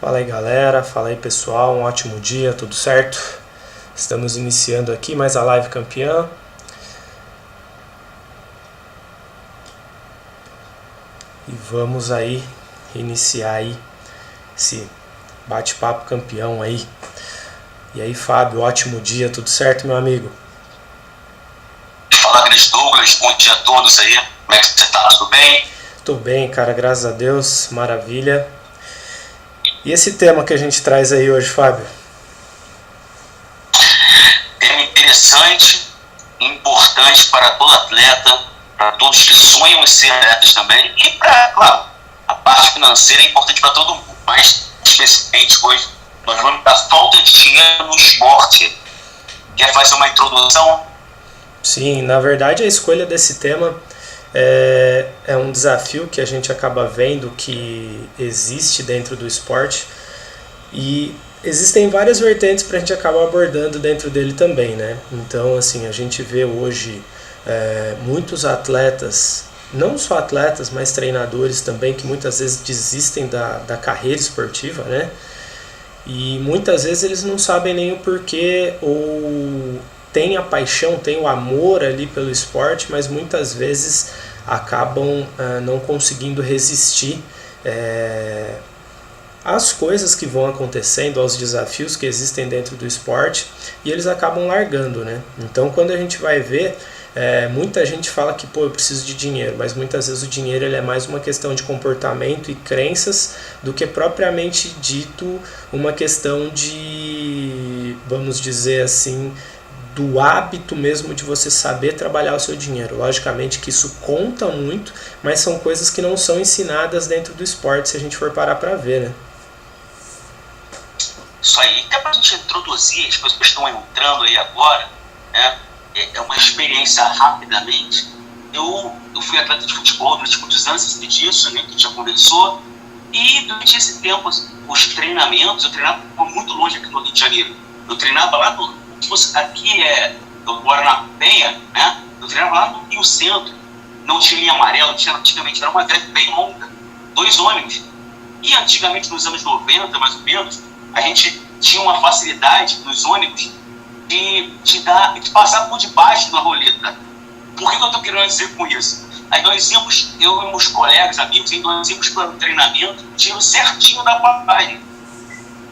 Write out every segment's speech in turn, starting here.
Fala aí galera, fala aí pessoal, um ótimo dia, tudo certo? Estamos iniciando aqui mais a live campeã e vamos aí iniciar aí esse bate-papo campeão aí. E aí Fábio, ótimo dia, tudo certo meu amigo? Fala, Gris Douglas, bom dia a todos aí, como é que você tá, tudo bem? Tô bem, cara, graças a Deus, maravilha. E esse tema que a gente traz aí hoje, Fábio? Tema interessante, importante para todo atleta, para todos que sonham em ser atletas também, e para, claro, a parte financeira é importante para todo mundo, mas especialmente hoje nós vamos dar falta de dinheiro no esporte. Quer fazer uma introdução? Sim, na verdade a escolha desse tema é um desafio que a gente acaba vendo que existe dentro do esporte e existem várias vertentes para a gente acabar abordando dentro dele também, né? Então, assim, a gente vê hoje muitos atletas, não só atletas, mas treinadores também, que muitas vezes desistem da carreira esportiva, né? E muitas vezes eles não sabem nem o porquê ou tem a paixão, tem o amor ali pelo esporte, mas muitas vezes acabam não conseguindo resistir às coisas que vão acontecendo, aos desafios que existem dentro do esporte e eles acabam largando, né? Então quando a gente vai ver, muita gente fala que pô, eu preciso de dinheiro, mas muitas vezes o dinheiro ele é mais uma questão de comportamento e crenças do que propriamente dito uma questão de, vamos dizer assim, do hábito mesmo de você saber trabalhar o seu dinheiro. Logicamente que isso conta muito, mas são coisas que não são ensinadas dentro do esporte se a gente for parar para ver, né? Isso aí, até para a gente introduzir as pessoas que estão entrando aí agora, né? É uma experiência rapidamente. Eu fui atleta de futebol durante muitos anos, você sabe disso, né, que a gente já conversou, e durante esse tempo, os treinamentos, eu treinava muito longe aqui no Rio de Janeiro. Eu treinava lá no, aqui eu moro na Penha, né, eu treinava lá no Rio Centro, não tinha linha amarela, antigamente era uma greve bem longa, 2 ônibus. E antigamente, nos anos 90, mais ou menos, a gente tinha uma facilidade nos ônibus de passar por debaixo da roleta. Por que eu estou querendo dizer com isso? Aí nós íamos, eu e meus colegas, amigos, nós íamos para o treinamento, tiro certinho da passagem.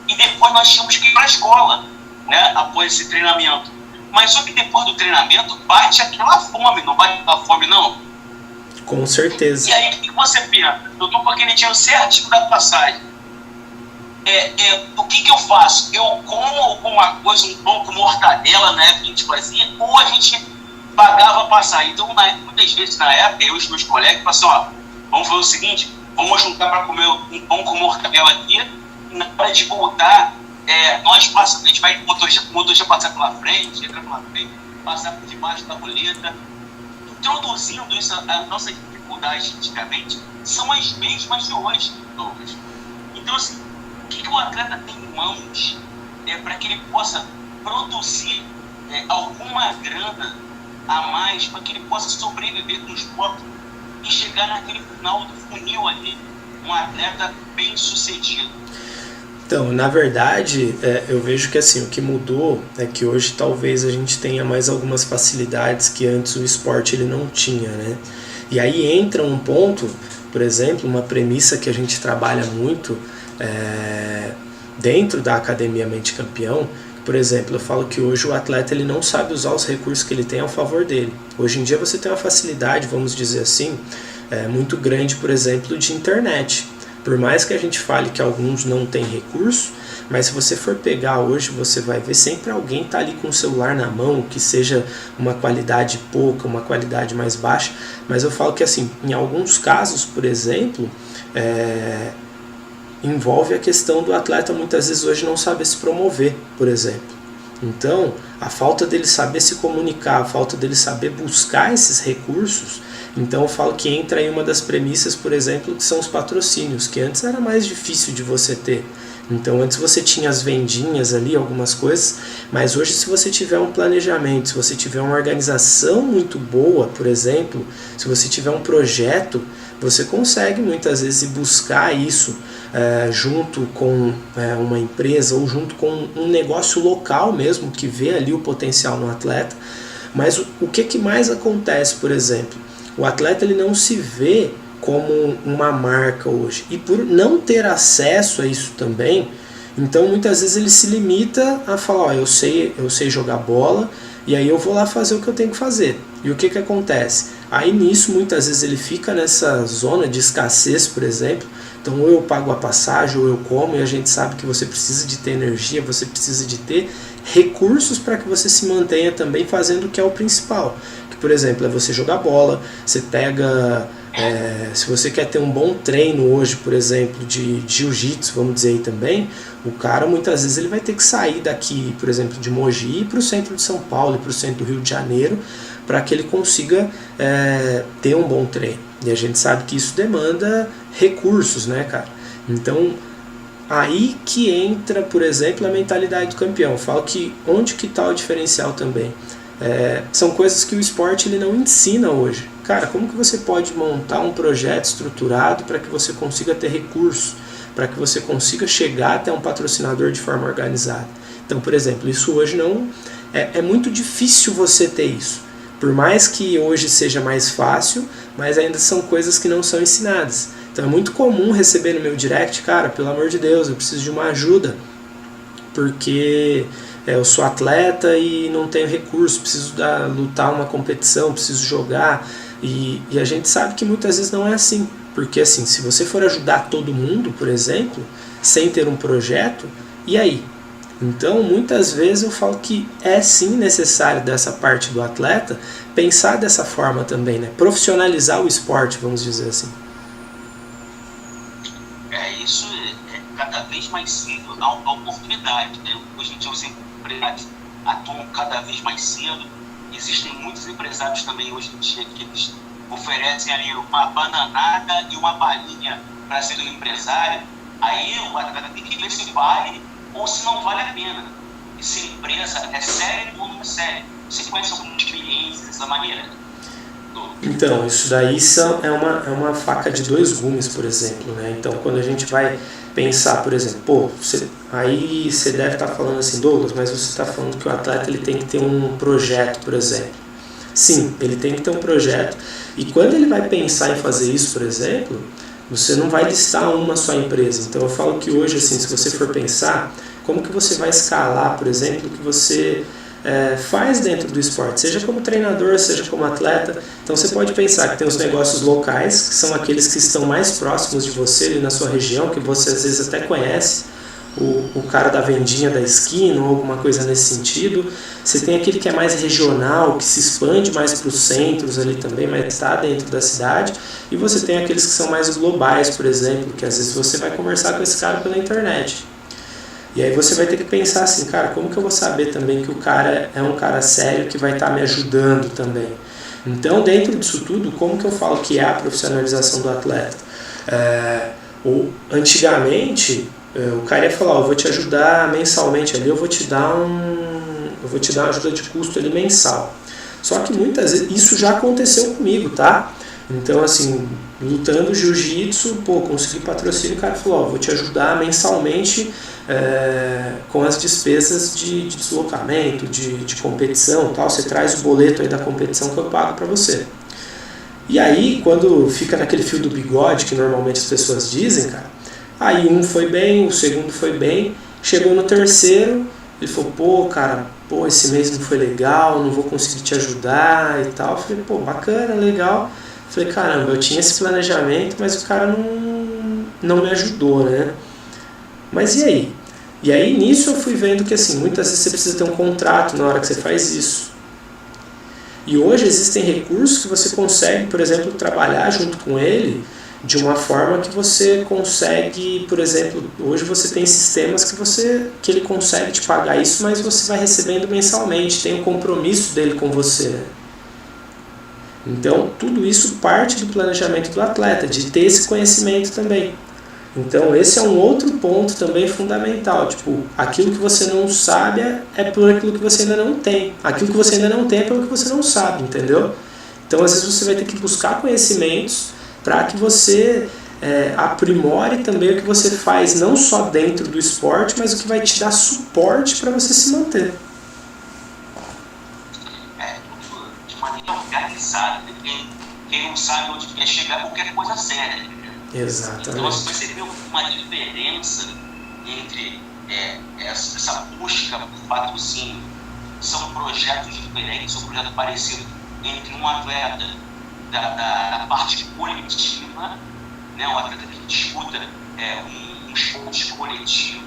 E depois nós tínhamos que ir para a escola, né, após esse treinamento. Mas só que depois do treinamento bate aquela fome, não bate aquela fome não? Com certeza. E aí o que você pensa? Eu estou com aquele dinheiro certinho da passagem. O que eu faço? Eu como alguma coisa, um pão com mortadela, na época que a gente fazia, ou a gente pagava passar. Então, muitas vezes na época, eu e os meus colegas falavam assim, vamos fazer o seguinte, vamos juntar para comer um pão com mortadela aqui, e na hora de voltar, nós passamos, a gente vai, o motorista passar pela frente, entrar pela frente, passar por debaixo da roleta. Introduzindo isso, a nossa dificuldade antigamente são as mesmas de hoje, Douglas. Então, assim, o que o atleta tem em mãos para que ele possa produzir alguma grana a mais, para que ele possa sobreviver no esporte e chegar naquele final do funil ali, um atleta bem sucedido? Então, na verdade, eu vejo que assim, o que mudou é que hoje talvez a gente tenha mais algumas facilidades que antes o esporte ele não tinha, né? E aí entra um ponto, por exemplo, uma premissa que a gente trabalha muito dentro da Academia Mente Campeão. Por exemplo, eu falo que hoje o atleta ele não sabe usar os recursos que ele tem ao favor dele. Hoje em dia você tem uma facilidade, vamos dizer assim, muito grande, por exemplo, de internet. Por mais que a gente fale que alguns não têm recurso, mas se você for pegar hoje, você vai ver sempre alguém tá ali com o celular na mão, que seja uma qualidade pouca, uma qualidade mais baixa. Mas eu falo que assim, em alguns casos, por exemplo, envolve a questão do atleta muitas vezes hoje não saber se promover, por exemplo. Então, a falta dele saber se comunicar, a falta dele saber buscar esses recursos, então eu falo que entra aí uma das premissas, por exemplo, que são os patrocínios, que antes era mais difícil de você ter. Então antes você tinha as vendinhas ali, algumas coisas, mas hoje se você tiver um planejamento, se você tiver uma organização muito boa, por exemplo, se você tiver um projeto, você consegue muitas vezes buscar isso junto com uma empresa ou junto com um negócio local mesmo que vê ali o potencial no atleta. Mas o que mais acontece, por exemplo? O atleta ele não se vê como uma marca hoje, e por não ter acesso a isso também, então muitas vezes ele se limita a falar, ó, eu sei jogar bola, e aí eu vou lá fazer o que eu tenho que fazer. E o que acontece? Aí nisso muitas vezes ele fica nessa zona de escassez, por exemplo. Então ou eu pago a passagem ou eu como, e a gente sabe que você precisa de ter energia, você precisa de ter recursos para que você se mantenha também fazendo o que é o principal. Que, por exemplo, é você jogar bola, você pega... se você quer ter um bom treino hoje, por exemplo, de jiu-jitsu, vamos dizer aí também, o cara muitas vezes ele vai ter que sair daqui, por exemplo, de Mogi e ir para o centro de São Paulo, e para o centro do Rio de Janeiro, para que ele consiga ter um bom treino. E a gente sabe que isso demanda recursos, né, cara? Então, aí que entra, por exemplo, a mentalidade do campeão. Eu falo que onde que está o diferencial também? São coisas que o esporte ele não ensina hoje. Cara, como que você pode montar um projeto estruturado para que você consiga ter recursos, para que você consiga chegar até um patrocinador de forma organizada? Então, por exemplo, isso hoje não... É muito difícil você ter isso. Por mais que hoje seja mais fácil, mas ainda são coisas que não são ensinadas. Então é muito comum receber no meu direct, cara, pelo amor de Deus, eu preciso de uma ajuda, porque eu sou atleta e não tenho recurso, preciso lutar uma competição, preciso jogar, e a gente sabe que muitas vezes não é assim, porque assim, se você for ajudar todo mundo, por exemplo, sem ter um projeto, e aí? Então, muitas vezes eu falo que é sim necessário dessa parte do atleta pensar dessa forma também, né? Profissionalizar o esporte, vamos dizer assim. Isso é cada vez mais cedo, dá uma oportunidade, né? Hoje em dia os empresários atuam cada vez mais cedo. Existem muitos empresários também hoje em dia que eles oferecem ali uma bananada e uma balinha para ser um empresário. Aí o atleta tem que ver se vale ou se não vale a pena. E se a empresa é séria ou não é séria. Você conhece algumas experiências dessa maneira? Então, isso daí é uma faca de dois gumes, por exemplo, né? Então, quando a gente vai pensar, por exemplo, aí você deve estar falando assim, Douglas, mas você está falando que o atleta ele tem que ter um projeto, por exemplo. Sim, ele tem que ter um projeto. E quando ele vai pensar em fazer isso, por exemplo, você não vai listar uma só empresa. Então eu falo que hoje, assim, se você for pensar, como que você vai escalar, por exemplo, o que você faz dentro do esporte, seja como treinador, seja como atleta. Então você pode pensar que tem os negócios locais, que são aqueles que estão mais próximos de você, ali na sua região, que você às vezes até conhece, o cara da vendinha da esquina ou alguma coisa nesse sentido. Você tem aquele que é mais regional, que se expande mais para os centros ali também, mas está dentro da cidade. E você tem aqueles que são mais globais, por exemplo, que às vezes você vai conversar com esse cara pela internet. E aí você vai ter que pensar assim, cara, como que eu vou saber também que o cara é um cara sério que vai estar me ajudando também? Então, dentro disso tudo, como que eu falo que é a profissionalização do atleta? Antigamente, o cara ia falar, eu vou te ajudar mensalmente ali, eu vou te dar uma ajuda de custo ali mensal. Só que muitas vezes isso já aconteceu comigo, tá? Então, assim, lutando jiu-jitsu, consegui patrocínio, o cara falou, vou te ajudar mensalmente com as despesas de deslocamento, de competição, tal. Você traz o boleto aí da competição que eu pago para você. E aí, quando fica naquele fio do bigode, que normalmente as pessoas dizem, cara, aí um foi bem, o segundo foi bem, chegou no terceiro, ele falou, esse mês não foi legal, não vou conseguir te ajudar e tal. Eu falei, bacana, legal. Eu falei, caramba, eu tinha esse planejamento, mas o cara não me ajudou, né? Mas e aí? E aí nisso eu fui vendo que assim, muitas vezes você precisa ter um contrato na hora que você faz isso. E hoje existem recursos que você consegue, por exemplo, trabalhar junto com ele de uma forma que você consegue, por exemplo, hoje você tem sistemas que ele consegue te pagar isso, mas você vai recebendo mensalmente, tem um compromisso dele com você, né? Então, tudo isso parte do planejamento do atleta, de ter esse conhecimento também. Então, esse é um outro ponto também fundamental. Tipo, aquilo que você não sabe é por aquilo que você ainda não tem. Aquilo que você ainda não tem é pelo que você não sabe, entendeu? Então, às vezes você vai ter que buscar conhecimentos para que você aprimore também o que você faz, não só dentro do esporte, mas o que vai te dar suporte para você se manter. De maneira organizada. Quem não sabe onde quer chegar, qualquer coisa séria. Exatamente. Então você vê uma diferença entre essa busca por patrocínio. São projetos diferentes, são projetos parecidos entre um atleta da parte coletiva, né, um atleta que disputa um esporte coletivo,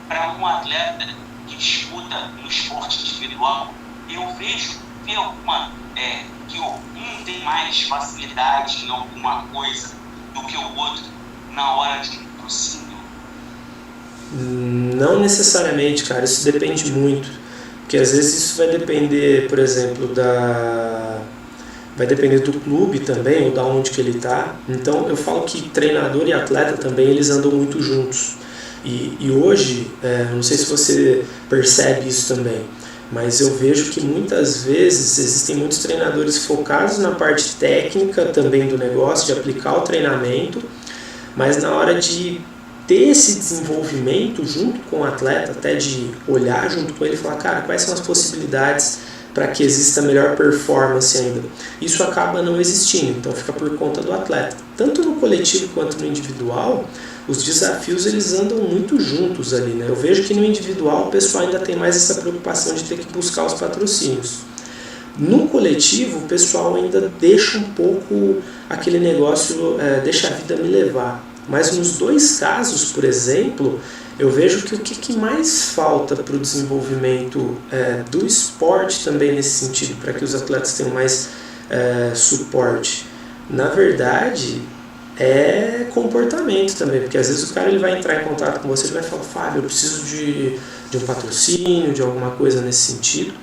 para um atleta que disputa um esporte individual. Eu vejo que um tem mais facilidade em alguma coisa do que o outro na hora de um patrocínio. Não necessariamente, cara, isso depende muito, porque às vezes isso vai depender, por exemplo, vai depender do clube também, ou da onde que ele está. Então eu falo que treinador e atleta também, eles andam muito juntos. E hoje, não sei se você percebe isso também, mas eu vejo que muitas vezes existem muitos treinadores focados na parte técnica também do negócio, de aplicar o treinamento, mas na hora de ter esse desenvolvimento junto com o atleta, até de olhar junto com ele e falar, cara, quais são as possibilidades para que exista melhor performance ainda. Isso acaba não existindo, então fica por conta do atleta. Tanto no coletivo quanto no individual, os desafios eles andam muito juntos ali, né? Eu vejo que no individual o pessoal ainda tem mais essa preocupação de ter que buscar os patrocínios. No coletivo, o pessoal ainda deixa um pouco aquele negócio, deixa a vida me levar. Mas nos dois casos, por exemplo, eu vejo que o que mais falta para o desenvolvimento do esporte também nesse sentido, para que os atletas tenham mais suporte, na verdade, é comportamento também, porque às vezes o cara ele vai entrar em contato com você e vai falar, Fábio, eu preciso de um patrocínio, de alguma coisa nesse sentido.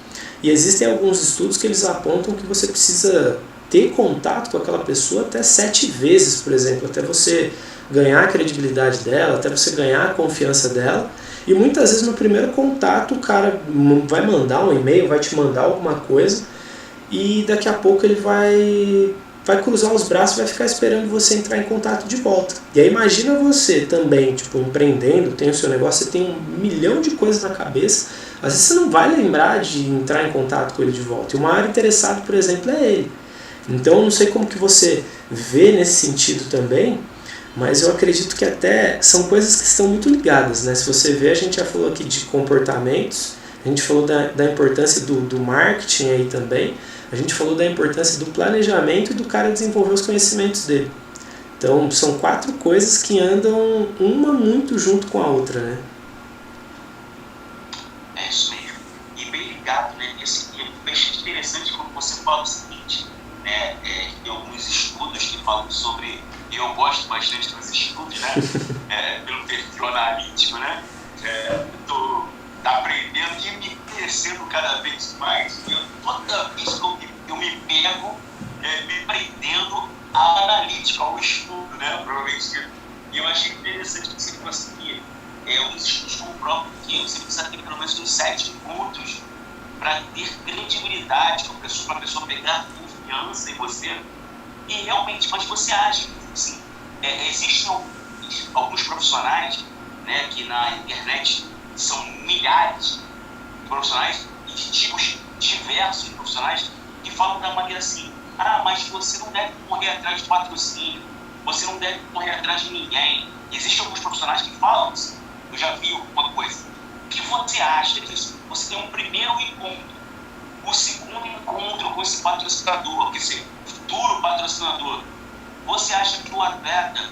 E existem alguns estudos que eles apontam que você precisa ter contato com aquela pessoa até 7 vezes, por exemplo, até você ganhar a credibilidade dela, até você ganhar a confiança dela. E muitas vezes no primeiro contato o cara vai mandar um e-mail, vai te mandar alguma coisa e daqui a pouco ele vai cruzar os braços e vai ficar esperando você entrar em contato de volta. E aí imagina você também, empreendendo, tem o seu negócio, você tem 1 milhão de coisas na cabeça, às vezes você não vai lembrar de entrar em contato com ele de volta. E o maior interessado, por exemplo, é ele. Então eu não sei como que você vê nesse sentido também, mas eu acredito que até são coisas que estão muito ligadas, né? Se você vê, a gente já falou aqui de comportamentos, a gente falou da importância do marketing aí também, a gente falou da importância do planejamento e do cara desenvolver os conhecimentos dele. Então são 4 coisas que andam uma muito junto com a outra, né? É isso mesmo. E bem ligado, né? Eu acho interessante quando você fala o seguinte, né? Tem alguns estudos que falam sobre, e eu gosto bastante dos estudos, né? Pelo perfil analítico, né? Estou aprendendo e me conhecendo cada vez mais. Toda vez que eu me pego me prendendo à analítica, ao estudo, né? Provavelmente. E eu achei interessante que você conseguia. Os estudos comprovam que você precisa ter pelo menos uns 7 pontos para ter credibilidade, para a pessoa pegar confiança em você. E realmente, mas você acha que assim, existem alguns profissionais, né, que na internet são milhares de profissionais e de tipos diversos de profissionais que falam da maneira assim, mas você não deve correr atrás de patrocínio, você não deve correr atrás de ninguém. Existem alguns profissionais que falam isso. Eu já vi alguma coisa. O que você acha disso? Você tem um primeiro encontro, o segundo encontro com esse patrocinador, esse futuro patrocinador. Você acha que o atleta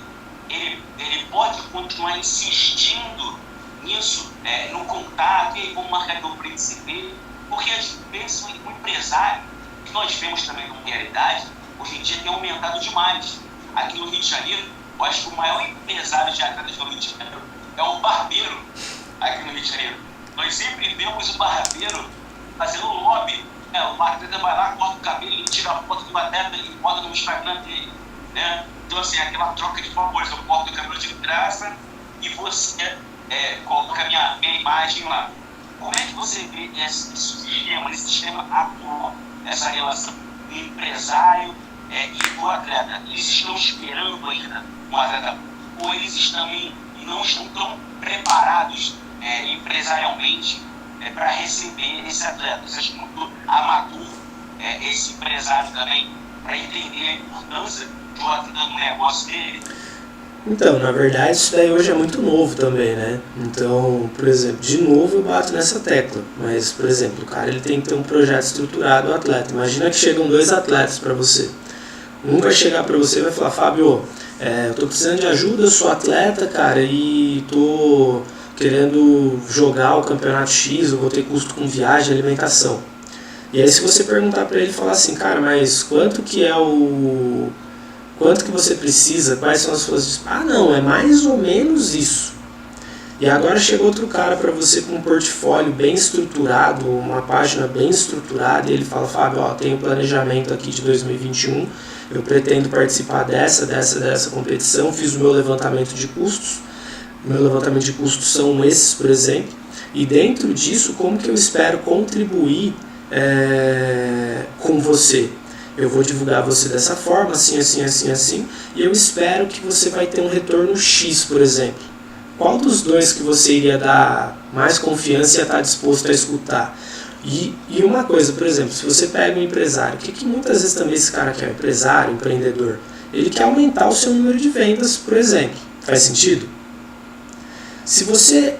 ele pode continuar insistindo nisso, no contato, e aí vamos marcar o príncipe? Porque às vezes o empresário, que nós vemos também como realidade, hoje em dia tem aumentado demais. Aqui no Rio de Janeiro, eu acho que o maior empresário de atletas do Rio de Janeiro é o barbeiro aqui no Rio de Janeiro. Nós sempre vemos o barbeiro fazendo lobby. O atleta vai lá, corta o cabelo, ele tira a foto do atleta e bota no Instagram dele. Né? Então, assim, aquela troca de favores. Eu corto o cabelo de graça e você coloca a minha imagem lá. Como é que você vê esse sistema atual, essa relação do empresário e do atleta, eles estão esperando ainda um atleta, ou eles também não estão tão preparados empresarialmente para receber esse atleta? Você acha muito amador esse empresário também, para entender a importância do atleta no negócio dele? Então, na verdade, isso daí hoje é muito novo também, né? Então, por exemplo, de novo eu bato nessa tecla, mas, por exemplo, o cara ele tem que ter um projeto estruturado, o atleta. Imagina que chegam 2 atletas para você. Um vai chegar para você e vai falar, Fábio, eu tô precisando de ajuda, eu sou atleta, cara, e tô querendo jogar o campeonato X, eu vou ter custo com viagem, alimentação. E aí se você perguntar para ele, falar assim, cara, mas quanto que você precisa, quais são as suas... Ah, não, é mais ou menos isso. E agora chega outro cara para você com um portfólio bem estruturado, uma página bem estruturada, e ele fala, Fábio, tenho planejamento aqui de 2021, eu pretendo participar dessa competição, fiz o meu levantamento de custos, meu levantamento de custos são esses, por exemplo, e dentro disso, como que eu espero contribuir com você? Eu vou divulgar você dessa forma, assim, e eu espero que você vai ter um retorno X, por exemplo. Qual dos dois que você iria dar mais confiança e ia estar disposto a escutar? E uma coisa, por exemplo, se você pega um empresário, o que muitas vezes também esse cara quer, empresário, empreendedor? Ele quer aumentar o seu número de vendas, por exemplo. Faz sentido? Se você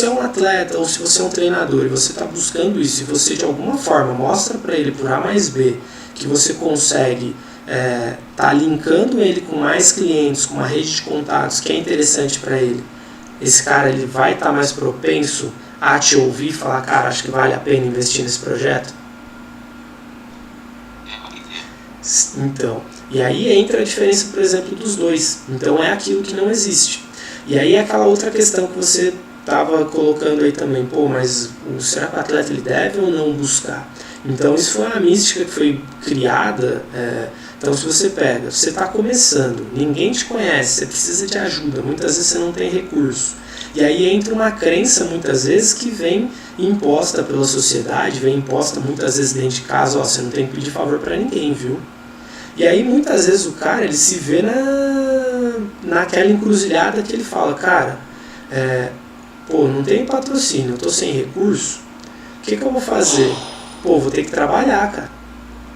é um atleta ou se você é um treinador e você está buscando isso e você de alguma forma mostra para ele por A mais B que você consegue tá linkando ele com mais clientes, com uma rede de contatos que é interessante para ele, esse cara ele vai estar mais propenso a te ouvir e falar, cara, acho que vale a pena investir nesse projeto? Então, e aí entra a diferença, por exemplo, dos dois. Então é aquilo que não existe. E aí é aquela outra questão que você estava colocando aí também, mas será que o atleta ele deve ou não buscar? Então isso foi uma mística que foi criada. Então se você pega, você está começando, ninguém te conhece, você precisa de ajuda, muitas vezes você não tem recurso. E aí entra uma crença muitas vezes que vem imposta pela sociedade, vem imposta muitas vezes dentro de casa, você não tem que pedir favor para ninguém, viu? E aí muitas vezes o cara ele se vê naquela encruzilhada que ele fala, cara, não tenho patrocínio, eu tô sem recurso, o que eu vou fazer? Vou ter que trabalhar, cara.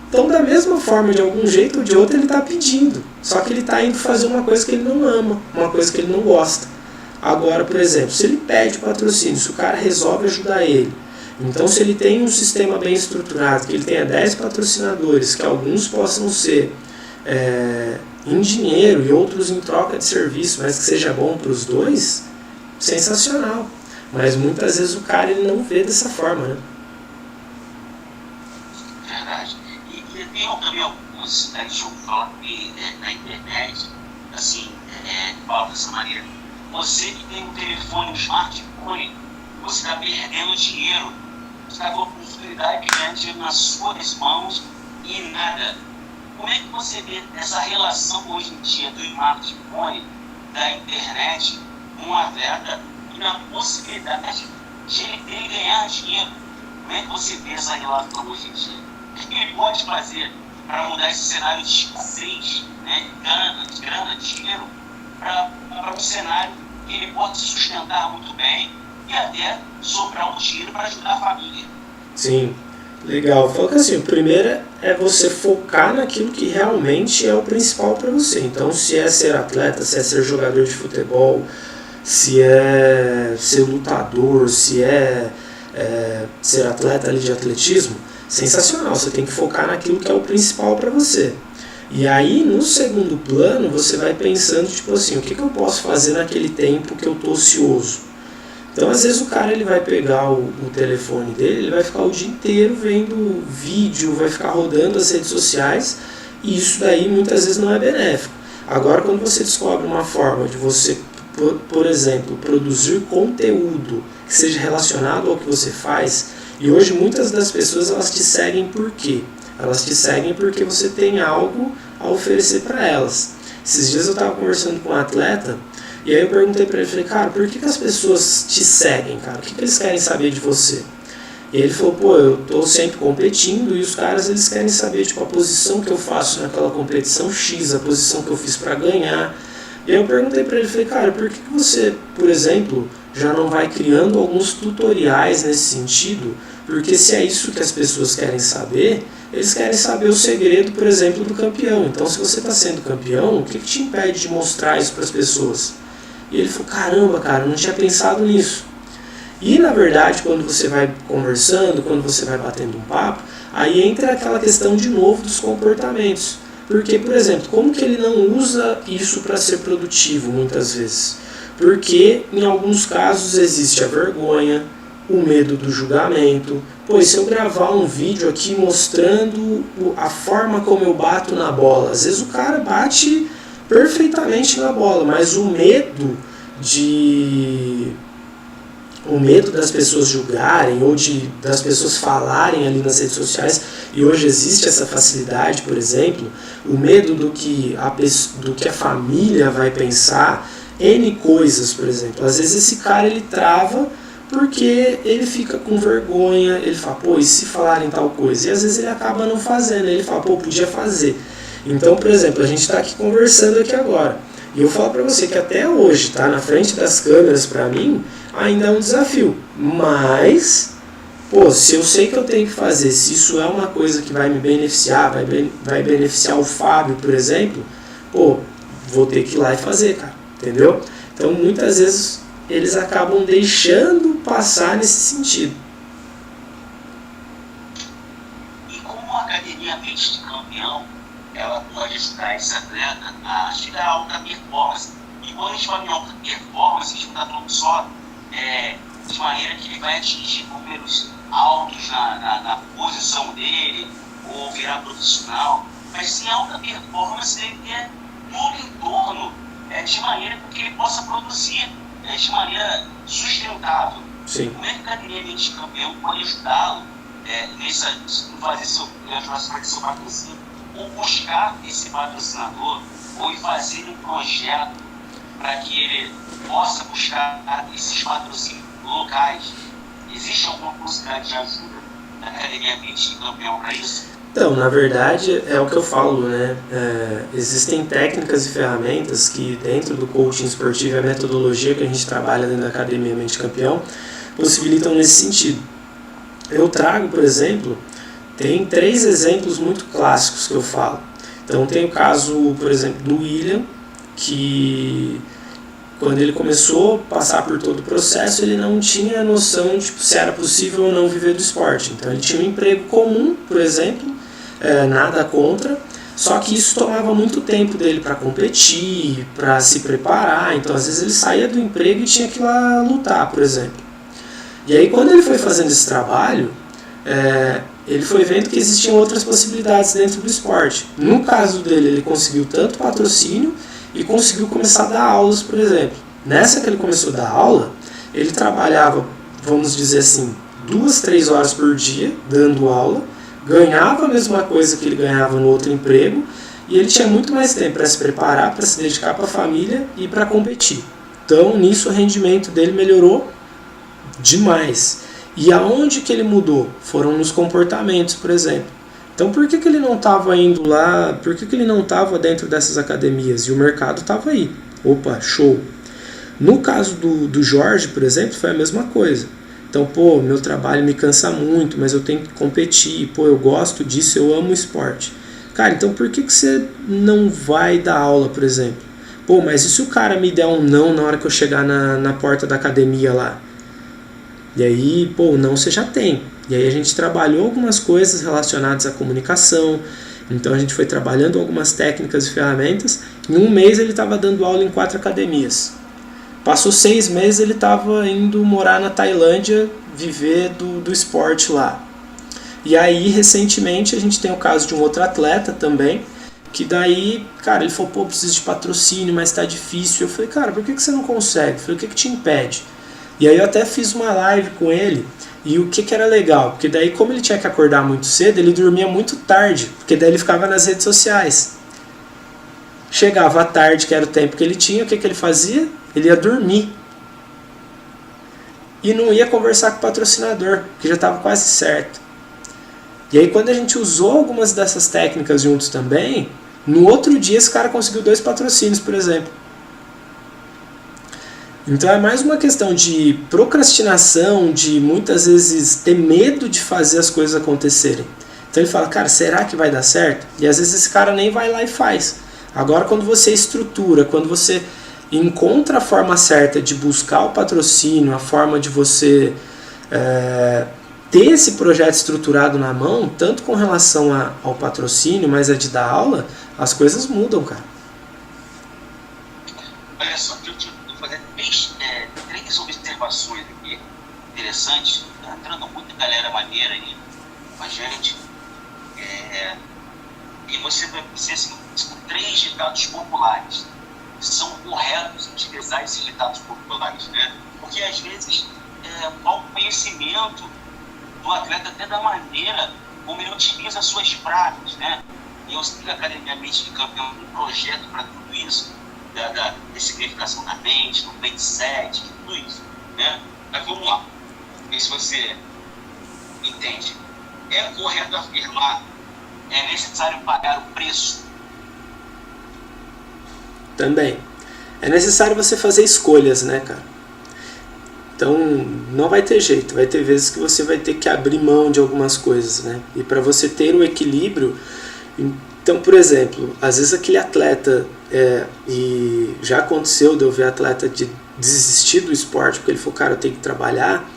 Então, da mesma forma, de algum jeito ou de outro, ele está pedindo. Só que ele está indo fazer uma coisa que ele não ama, uma coisa que ele não gosta. Agora, por exemplo, se ele pede patrocínio, se o cara resolve ajudar ele, então se ele tem um sistema bem estruturado, que ele tenha 10 patrocinadores, que alguns possam ser em dinheiro e outros em troca de serviço, mas que seja bom para os dois, sensacional. Mas muitas vezes o cara ele não vê dessa forma, né? Verdade. E tem também alguns, deixa eu falar na internet, assim, fala dessa maneira, você que tem um telefone, um smartphone, você está perdendo dinheiro, você está com a oportunidade de ganhar dinheiro nas suas mãos e nada. Como é que você vê essa relação hoje em dia do smartphone, da internet, com um atleta e na possibilidade de ele ganhar dinheiro? Como é que você vê essa relação hoje em dia? O que ele pode fazer para mudar esse cenário de escassez, de grana, de dinheiro, para um cenário que ele pode se sustentar muito bem e até sobrar um dinheiro para ajudar a família? Sim, legal. Fala que assim, o primeiro é você focar naquilo que realmente é o principal para você. Então, se é ser atleta, se é ser jogador de futebol, se é ser lutador, se é ser atleta ali de atletismo, sensacional, você tem que focar naquilo que é o principal para você. E aí, no segundo plano, você vai pensando, tipo assim, o que eu posso fazer naquele tempo que eu tô ocioso? Então, às vezes, o cara ele vai pegar o telefone dele, ele vai ficar o dia inteiro vendo vídeo, vai ficar rodando as redes sociais, e isso daí muitas vezes não é benéfico. Agora, quando você descobre uma forma de você, por exemplo, produzir conteúdo que seja relacionado ao que você faz, e hoje muitas das pessoas elas te seguem por quê? Elas te seguem porque você tem algo a oferecer para elas. Esses dias eu estava conversando com um atleta, e aí eu perguntei para ele, falei, cara, por que as pessoas te seguem, cara? O que eles querem saber de você? E ele falou, pô, eu tô sempre competindo e os caras, eles querem saber, tipo, a posição que eu faço naquela competição X, a posição que eu fiz para ganhar. E aí eu perguntei para ele, falei, cara, por que você, por exemplo, já não vai criando alguns tutoriais nesse sentido? Porque se é isso que as pessoas querem saber, eles querem saber o segredo, por exemplo, do campeão. Então, se você está sendo campeão, o que te impede de mostrar isso para as pessoas? E ele falou, caramba, cara, eu não tinha pensado nisso. E, na verdade, quando você vai conversando, quando você vai batendo um papo, aí entra aquela questão de novo dos comportamentos. Porque, por exemplo, como que ele não usa isso para ser produtivo, muitas vezes? Porque, em alguns casos, existe a vergonha, o medo do julgamento. Pois se eu gravar um vídeo aqui mostrando a forma como eu bato na bola, às vezes o cara bate perfeitamente na bola, mas o medo das pessoas julgarem ou das pessoas falarem ali nas redes sociais, e hoje existe essa facilidade, por exemplo, o medo do que a família vai pensar, N coisas, por exemplo. Às vezes esse cara ele trava porque ele fica com vergonha, ele fala, pô, e se falarem tal coisa? E às vezes ele acaba não fazendo, ele fala, pô, podia fazer. Então, por exemplo, a gente está aqui conversando aqui agora, e eu falo para você que até hoje, tá, na frente das câmeras, para mim, ainda é um desafio. Mas, pô, se eu sei que eu tenho que fazer, se isso é uma coisa que vai me beneficiar, vai beneficiar o Fábio, por exemplo, pô, vou ter que ir lá e fazer, cara, entendeu? Então, muitas vezes, eles acabam deixando passar nesse sentido. E como a academia Mente de Campeão, ela pode ajudar esse atleta a chegar a alta performance. E quando a gente fala em alta performance, a gente não está falando só de maneira que ele vai atingir números altos na posição dele, ou virar profissional, mas sim alta performance dele ter tudo em torno de maneira que ele possa produzir de maneira sustentável. Sim. Como é que a academia Mente de Campeão pode ajudá-lo em fazer seu patrocínio, ou buscar esse patrocinador, ou fazer um projeto para que ele possa buscar esses patrocínios locais? Existe alguma possibilidade de ajuda da academia Mente de Campeão para isso? Então, na verdade, é o que eu falo, né? Existem técnicas e ferramentas que, dentro do coaching esportivo e a metodologia que a gente trabalha dentro da Academia Mente Campeão, possibilitam nesse sentido. Eu trago, por exemplo, tem 3 exemplos muito clássicos que eu falo. Então, tem o caso, por exemplo, do William, que quando ele começou a passar por todo o processo, ele não tinha noção de se era possível ou não viver do esporte. Então, ele tinha um emprego comum, por exemplo, nada contra, só que isso tomava muito tempo dele para competir, para se preparar. Então, às vezes, ele saía do emprego e tinha que ir lá lutar, por exemplo. E aí, quando ele foi fazendo esse trabalho, ele foi vendo que existiam outras possibilidades dentro do esporte. No caso dele, ele conseguiu tanto patrocínio e conseguiu começar a dar aulas, por exemplo. Nessa que ele começou a dar aula, ele trabalhava, vamos dizer assim, 2, 3 horas por dia dando aula, ganhava a mesma coisa que ele ganhava no outro emprego, e ele tinha muito mais tempo para se preparar, para se dedicar para a família e para competir. Então, nisso o rendimento dele melhorou demais. E aonde que ele mudou? Foram nos comportamentos, por exemplo. Então, por que ele não estava indo lá? Por que ele não estava dentro dessas academias? E o mercado estava aí. Opa, show! No caso do Jorge, por exemplo, foi a mesma coisa. Então, pô, meu trabalho me cansa muito, mas eu tenho que competir. Pô, eu gosto disso, eu amo esporte. Cara, então por que você não vai dar aula, por exemplo? Pô, mas e se o cara me der um não na hora que eu chegar na porta da academia lá? E aí, pô, não você já tem. E aí a gente trabalhou algumas coisas relacionadas à comunicação. Então a gente foi trabalhando algumas técnicas e ferramentas. Em 1 mês ele estava dando aula em 4 academias. Passou 6 meses, ele estava indo morar na Tailândia, viver do esporte lá. E aí, recentemente, a gente tem o caso de um outro atleta também, que daí, cara, ele falou, pô, preciso de patrocínio, mas tá difícil. Eu falei, cara, por que você não consegue? Eu falei, o que te impede? E aí eu até fiz uma live com ele, e o que era legal? Porque daí, como ele tinha que acordar muito cedo, ele dormia muito tarde, porque daí ele ficava nas redes sociais. Chegava à tarde, que era o tempo que ele tinha, o que ele fazia? Ele ia dormir. e não ia conversar com o patrocinador, que já estava quase certo. E aí quando a gente usou algumas dessas técnicas juntos também, no outro dia esse cara conseguiu 2 patrocínios, por exemplo. Então é mais uma questão de procrastinação, de muitas vezes ter medo de fazer as coisas acontecerem. Então ele fala, cara, será que vai dar certo? E às vezes esse cara nem vai lá e faz. Agora quando você estrutura, quando você encontra a forma certa de buscar o patrocínio, a forma de você ter esse projeto estruturado na mão, tanto com relação ao patrocínio, mas a de dar aula, as coisas mudam, cara. Olha só, eu vou fazer três observações aqui interessantes. Está entrando muita galera maneira aí com a gente. E você vai ser assim, com 3 ditados populares. São corretos utilizar esses ditados populares, né? Porque às vezes ao conhecimento do atleta até da maneira como ele utiliza as suas práticas, né? E eu sigo a Academia Mente de Campeão, um projeto para tudo isso, da ressignificação da mente, do mindset, tudo isso, né? Mas vamos lá, ver se você entende. É correto afirmar, é necessário pagar o preço? Também. É necessário você fazer escolhas, né, cara? Então, não vai ter jeito. Vai ter vezes que você vai ter que abrir mão de algumas coisas, né? E para você ter o equilíbrio... Então, por exemplo, às vezes aquele atleta... e já aconteceu de eu ver atleta de desistir do esporte porque ele falou, cara, eu tenho que trabalhar,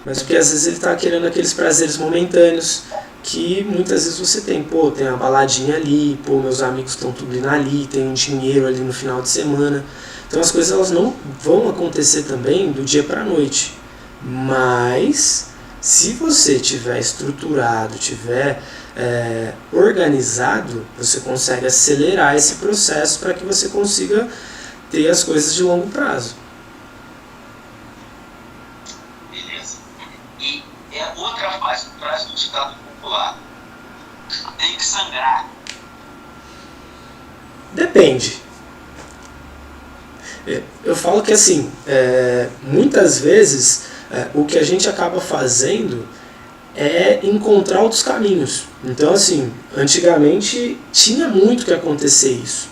mas porque às vezes ele tá querendo aqueles prazeres momentâneos que muitas vezes você tem, tem uma baladinha ali, meus amigos estão tudo indo ali, tem um dinheiro ali no final de semana. Então as coisas elas não vão acontecer também do dia para a noite. Mas se você tiver estruturado, tiver organizado, você consegue acelerar esse processo para que você consiga ter as coisas de longo prazo. Beleza. E outra frase do ditado popular. Tem que sangrar. Depende. Eu falo que assim, muitas vezes o que a gente acaba fazendo é encontrar outros caminhos. Então assim, antigamente tinha muito que acontecer isso.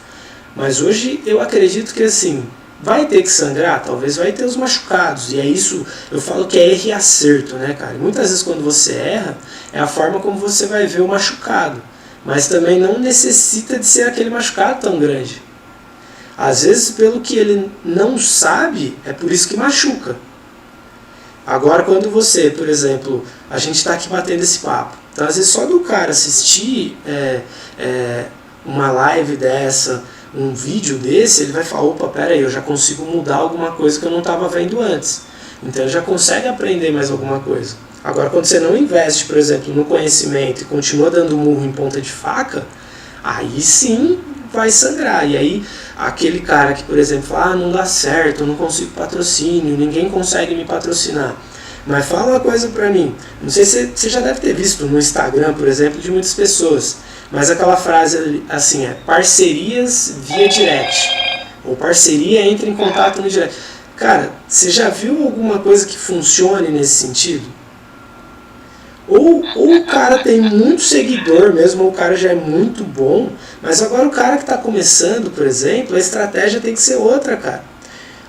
Mas hoje eu acredito que assim, vai ter que sangrar, talvez vai ter os machucados. E é isso, eu falo que é erro e acerto, né, cara? E muitas vezes quando você erra, é a forma como você vai ver o machucado. Mas também não necessita de ser aquele machucado tão grande. Às vezes, pelo que ele não sabe, é por isso que machuca. Agora, quando você, por exemplo, a gente está aqui batendo esse papo, então às vezes só do cara assistir uma live dessa, um vídeo desse, ele vai falar, opa, peraí, eu já consigo mudar alguma coisa que eu não estava vendo antes. Então ele já consegue aprender mais alguma coisa. Agora, quando você não investe, por exemplo, no conhecimento e continua dando murro em ponta de faca, aí sim vai sangrar. E aí aquele cara que, por exemplo, fala, não dá certo, eu não consigo patrocínio, ninguém consegue me patrocinar. Mas fala uma coisa pra mim, não sei se você já deve ter visto no Instagram, por exemplo, de muitas pessoas, mas aquela frase assim, parcerias via direct, ou parceria entra em contato no direct. Cara, você já viu alguma coisa que funcione nesse sentido? Ou o cara tem muito seguidor mesmo, ou o cara já é muito bom, mas agora o cara que está começando, por exemplo, a estratégia tem que ser outra, cara.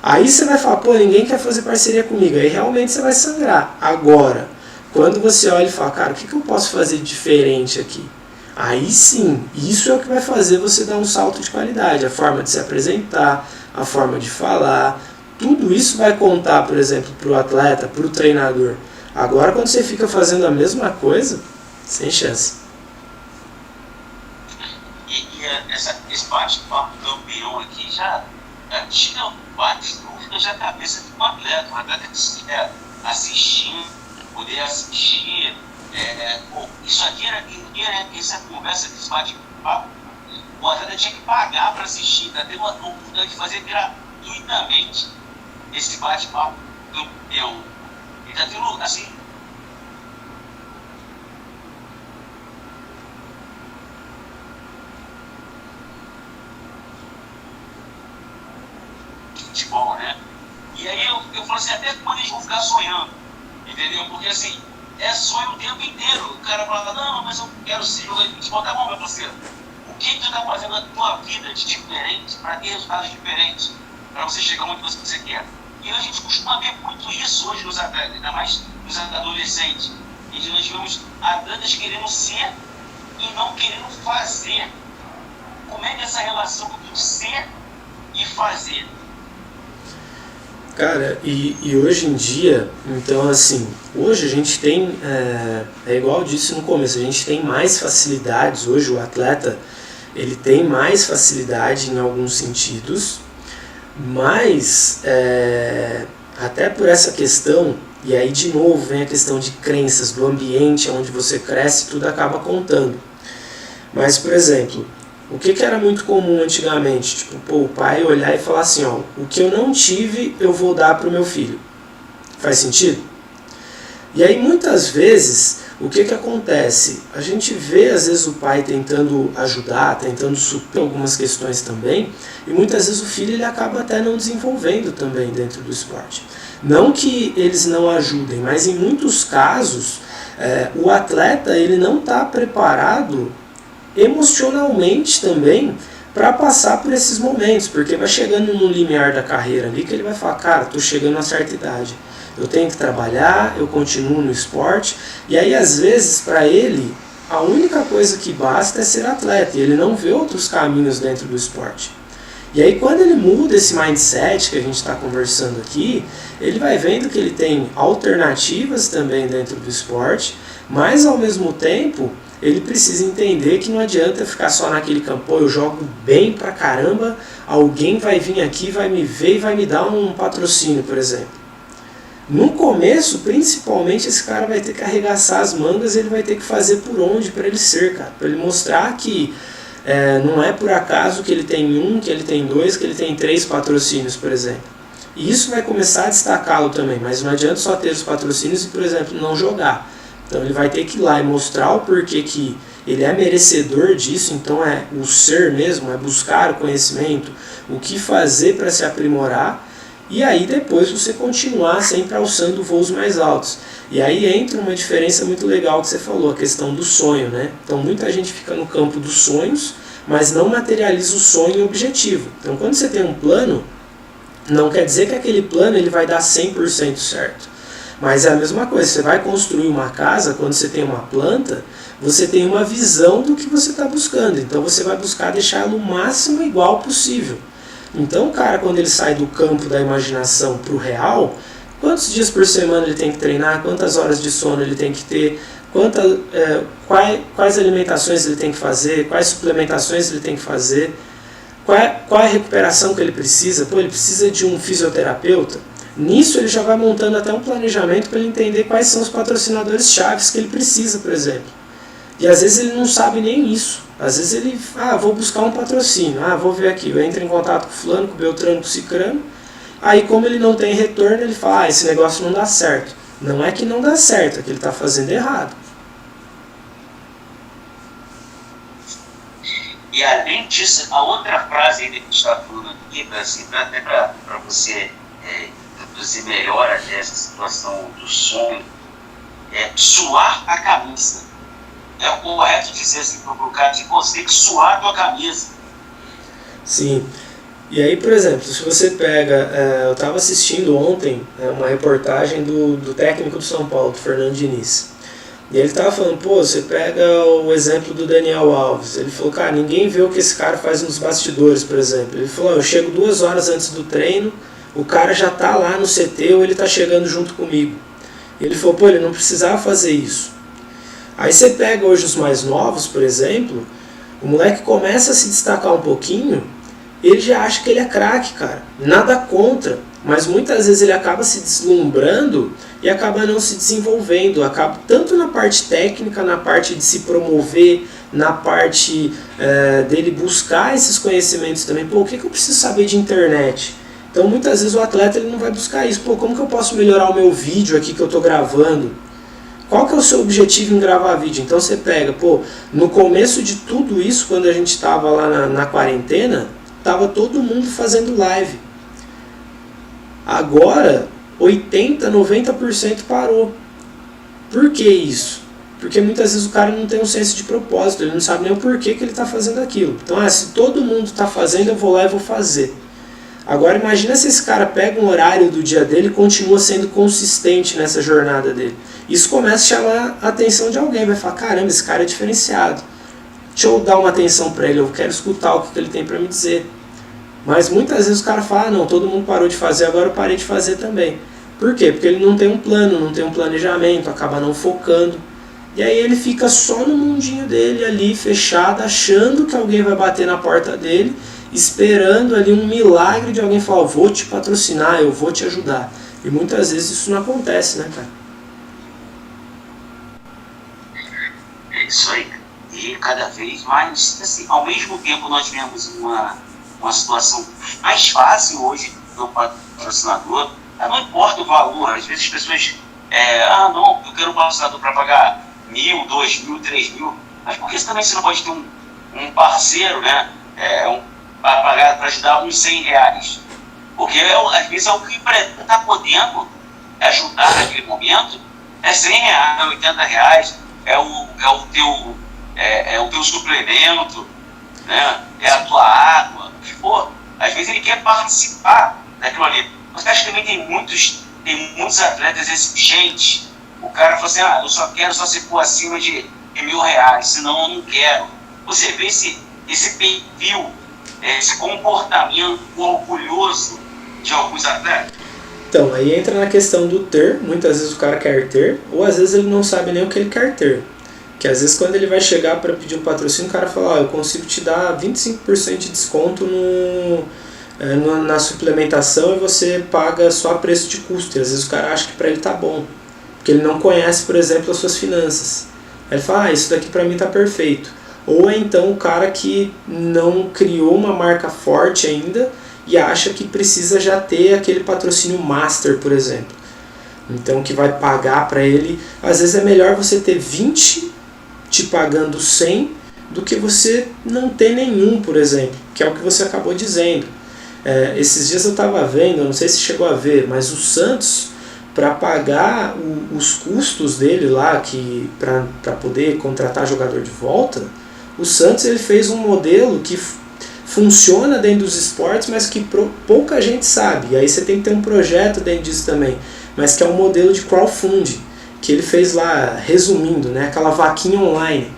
Aí você vai falar, ninguém quer fazer parceria comigo, aí realmente você vai sangrar. Agora, quando você olha e fala, cara, o que eu posso fazer diferente aqui? Aí sim, isso é o que vai fazer você dar um salto de qualidade, a forma de se apresentar, a forma de falar, tudo isso vai contar, por exemplo, para o atleta, para o treinador. Agora, quando você fica fazendo a mesma coisa, sem chance. Esse bate-papo campeão aqui já tira várias dúvidas da cabeça de um atleta. Um atleta que quer assistir, poder assistir. Isso aqui essa conversa, esse bate-papo, o atleta tinha que pagar para assistir. Tem uma oportunidade de fazer gratuitamente esse bate-papo campeão. Está tendo, assim, futebol, né? E aí eu falo assim, até quando eles vão ficar sonhando, entendeu? Porque assim, é sonho o tempo inteiro. O cara fala, não, mas eu quero ser jogador de futebol. Tá bom, meu parceiro, o que tu tá fazendo na tua vida de diferente para ter resultados diferentes, para você chegar onde você quer? E a gente costuma ver muito isso hoje nos atletas, ainda mais nos adolescentes. E nós vemos atletas querendo ser e não querendo fazer. Como é que é essa relação do ser e fazer? Cara, e hoje em dia, então assim, hoje a gente tem, é igual eu disse no começo, a gente tem mais facilidades, hoje o atleta, ele tem mais facilidade em alguns sentidos, mas até por essa questão, e aí de novo vem a questão de crenças, do ambiente onde você cresce, tudo acaba contando. Mas, por exemplo, o que era muito comum antigamente? Tipo, pô, o pai olhar e falar assim, ó, o que eu não tive eu vou dar para o meu filho. Faz sentido? E aí muitas vezes, o que acontece? A gente vê às vezes o pai tentando ajudar, tentando suprir algumas questões também, e muitas vezes o filho ele acaba até não desenvolvendo também dentro do esporte. Não que eles não ajudem, mas em muitos casos o atleta ele não está preparado emocionalmente também para passar por esses momentos, porque vai chegando no limiar da carreira ali que ele vai falar, cara, estou chegando a certa idade, eu tenho que trabalhar, eu continuo no esporte, e aí às vezes para ele a única coisa que basta é ser atleta, e ele não vê outros caminhos dentro do esporte. E aí quando ele muda esse mindset que a gente está conversando aqui, ele vai vendo que ele tem alternativas também dentro do esporte, mas ao mesmo tempo ele precisa entender que não adianta ficar só naquele campo, pô, eu jogo bem pra caramba, alguém vai vir aqui, vai me ver e vai me dar um patrocínio, por exemplo. No começo, principalmente, esse cara vai ter que arregaçar as mangas, ele vai ter que fazer por onde para ele ser, cara, para ele mostrar que não é por acaso que ele tem um, que ele tem dois, que ele tem 3 patrocínios, por exemplo. E isso vai começar a destacá-lo também, mas não adianta só ter os patrocínios e, por exemplo, não jogar. Então ele vai ter que ir lá e mostrar o porquê que ele é merecedor disso, então é o ser mesmo, é buscar o conhecimento, o que fazer para se aprimorar, e aí depois você continuar sempre alçando voos mais altos. E aí entra uma diferença muito legal que você falou, a questão do sonho, né? Então muita gente fica no campo dos sonhos, mas não materializa o sonho e o objetivo. Então quando você tem um plano, não quer dizer que aquele plano ele vai dar 100% certo. Mas é a mesma coisa, você vai construir uma casa, quando você tem uma planta, você tem uma visão do que você está buscando. Então você vai buscar deixá-lo o máximo igual possível. Então o cara, quando ele sai do campo da imaginação para o real, quantos dias por semana ele tem que treinar, quantas horas de sono ele tem que ter, quais alimentações ele tem que fazer, quais suplementações ele tem que fazer, qual é a recuperação que ele precisa, pô, ele precisa de um fisioterapeuta. Nisso ele já vai montando até um planejamento para ele entender quais são os patrocinadores chaves que ele precisa, por exemplo. E às vezes ele não sabe nem isso. Às vezes ele, vou buscar um patrocínio, vou ver aqui, eu entro em contato com fulano, com Beltrano, com Cicrano. Aí como ele não tem retorno, ele fala, esse negócio não dá certo. Não é que não dá certo, é que ele está fazendo errado. E além disso, a outra frase que a gente está falando aqui, até para você introduzir melhor até essa situação do sonho, é suar a camisa. É o correto dizer assim para o cara, você tem que suar a tua camisa. Sim. E aí, por exemplo, se você pega, eu estava assistindo ontem uma reportagem do técnico do São Paulo, do Fernando Diniz. E ele estava falando, você pega o exemplo do Daniel Alves. Ele falou, cara, ninguém vê o que esse cara faz nos bastidores, por exemplo. Ele falou, eu chego 2 horas antes do treino, o cara já está lá no CT ou ele está chegando junto comigo. E ele falou, ele não precisava fazer isso. Aí você pega hoje os mais novos, por exemplo, o moleque começa a se destacar um pouquinho, ele já acha que ele é craque, cara. Nada contra, mas muitas vezes ele acaba se deslumbrando e acaba não se desenvolvendo. Acaba tanto na parte técnica, na parte de se promover, na parte dele buscar esses conhecimentos também. O que eu preciso saber de internet? Então muitas vezes o atleta ele não vai buscar isso. Como que eu posso melhorar o meu vídeo aqui que eu estou gravando? Qual que é o seu objetivo em gravar vídeo? Então você pega, no começo de tudo isso, quando a gente estava lá na quarentena, estava todo mundo fazendo live. Agora, 80%, 90% parou. Por que isso? Porque muitas vezes o cara não tem um senso de propósito, ele não sabe nem o porquê que ele está fazendo aquilo. Então, se todo mundo está fazendo, eu vou lá e vou fazer. Agora imagina se esse cara pega um horário do dia dele e continua sendo consistente nessa jornada dele. Isso começa a chamar a atenção de alguém, vai falar, caramba, esse cara é diferenciado. Deixa eu dar uma atenção para ele, eu quero escutar o que ele tem para me dizer. Mas muitas vezes o cara fala, não, todo mundo parou de fazer, agora eu parei de fazer também. Por quê? Porque ele não tem um plano, não tem um planejamento, acaba não focando. E aí ele fica só no mundinho dele ali, fechado, achando que alguém vai bater na porta dele, esperando ali um milagre de alguém falar, eu vou te patrocinar, eu vou te ajudar. E muitas vezes isso não acontece, né, cara? É isso aí. E cada vez mais, assim, ao mesmo tempo nós vemos uma situação mais fácil hoje do patrocinador, não importa o valor, às vezes as pessoas, não, eu quero um patrocinador para pagar 1.000, 2.000, 3.000, mas por que também você não pode ter um parceiro, né, para ajudar uns R$100? Porque às vezes é o que está podendo ajudar naquele momento, é R$100, R$80, é o teu suplemento, né, é a tua água, o que for. Às vezes ele quer participar daquilo ali. Você acha que também tem muitos atletas exigentes. O cara fala assim, eu só quero se for acima de R$1.000, senão eu não quero. Você vê esse perfil, esse comportamento orgulhoso de alguns atletas? Então, aí entra na questão do ter, muitas vezes o cara quer ter, ou às vezes ele não sabe nem o que ele quer ter. Que às vezes quando ele vai chegar para pedir um patrocínio, o cara fala, eu consigo te dar 25% de desconto na suplementação e você paga só a preço de custo. E às vezes o cara acha que para ele tá bom, porque ele não conhece, por exemplo, as suas finanças. Aí ele fala, isso daqui para mim tá perfeito. Ou é então o cara que não criou uma marca forte ainda e acha que precisa já ter aquele patrocínio master, por exemplo. Então que vai pagar para ele. Às vezes é melhor você ter 20 te pagando 100 do que você não ter nenhum, por exemplo, que é o que você acabou dizendo. Esses dias eu estava vendo, eu não sei se chegou a ver, mas o Santos, para pagar os custos dele lá, para poder contratar jogador de volta, o Santos ele fez um modelo que funciona dentro dos esportes, mas que pouca gente sabe. E aí você tem que ter um projeto dentro disso também, mas que é um modelo de crowdfunding, que ele fez lá, resumindo, né, aquela vaquinha online.